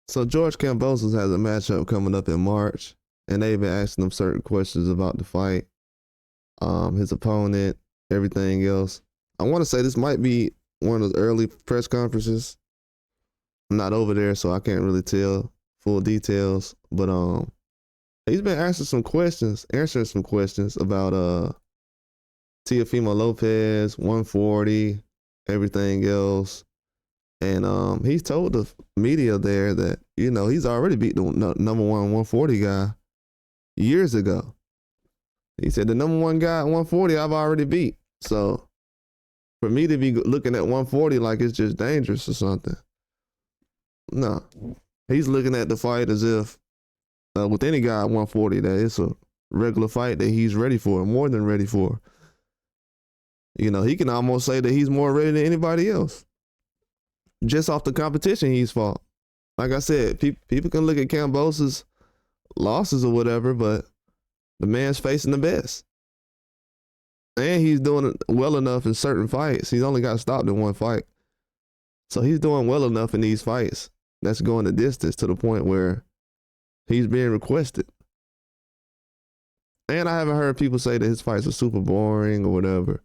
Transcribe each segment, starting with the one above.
So George Kambosos has a matchup coming up in March, and they've been asking him certain questions about the fight, his opponent, everything else. I want to say this might be one of those early press conferences. I'm not over there, so I can't really tell full details. But he's been answering some questions about Teofimo Lopez, 140, everything else. And he's told the media there that, he's already beat the number one 140 guy years ago. He said, the number one guy at 140 I've already beat. So for me to be looking at 140 like it's just dangerous or something, no. He's looking at the fight as if, with any guy at 140, that it's a regular fight that he's ready for, more than ready for. He can almost say that he's more ready than anybody else, just off the competition he's fought. Like I said, people can look at Kambosos' losses or whatever, but the man's facing the best. And he's doing it well enough in certain fights. He's only got stopped in one fight. So he's doing well enough in these fights that's going the distance to the point where he's being requested. And I haven't heard people say that his fights are super boring or whatever.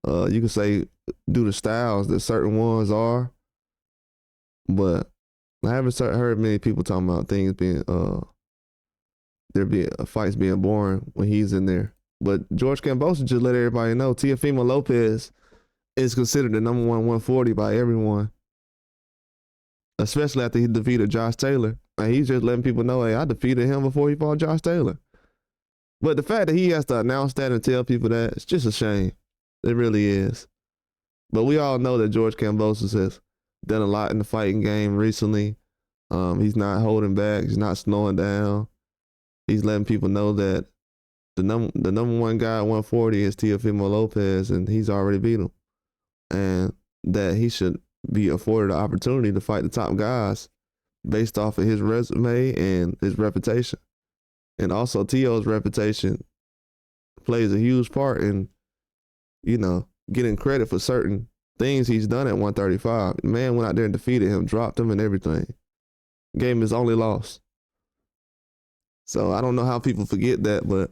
You can say due to styles that certain ones are, but I haven't heard many people talking about things being fights being boring when he's in there. But George Kambosos just let everybody know Teofimo Lopez is considered the number one 140 by everyone, especially after he defeated Josh Taylor. And he's just letting people know, hey, I defeated him before he fought Josh Taylor. But the fact that he has to announce that and tell people that, it's just a shame. It really is. But we all know that George Kambosos has done a lot in the fighting game recently. He's not holding back. He's not slowing down. He's letting people know that the number one guy at 140 is Teofimo Lopez, and he's already beat him. And that he should be afforded the opportunity to fight the top guys based off of his resume and his reputation. And also Teo's reputation plays a huge part in, getting credit for certain things he's done at 135. The man went out there and defeated him, dropped him and everything. Gave him his only loss. So I don't know how people forget that, but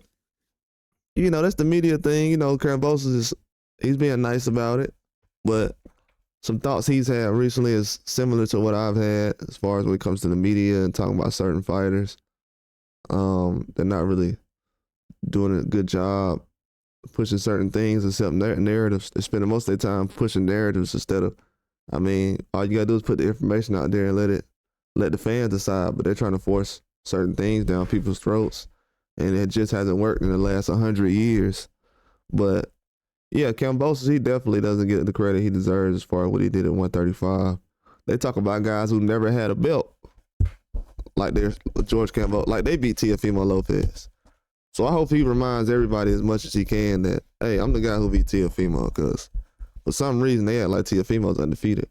that's the media thing. Kambosos he's being nice about it, but some thoughts he's had recently is similar to what I've had as far as when it comes to the media and talking about certain fighters. They're not really doing a good job pushing certain things except narratives. They're spending most of their time pushing narratives instead of, all you gotta do is put the information out there and let the fans decide, but they're trying to force certain things down people's throats, and it just hasn't worked in the last 100 years. But yeah, Kambosos, he definitely doesn't get the credit he deserves as far as what he did at 135. They talk about guys who never had a belt, like there's George Kambosos, like they beat Teofimo Lopez. So I hope he reminds everybody as much as he can that, hey, I'm the guy who beat Teofimo, because for some reason they act like Teofimo's undefeated.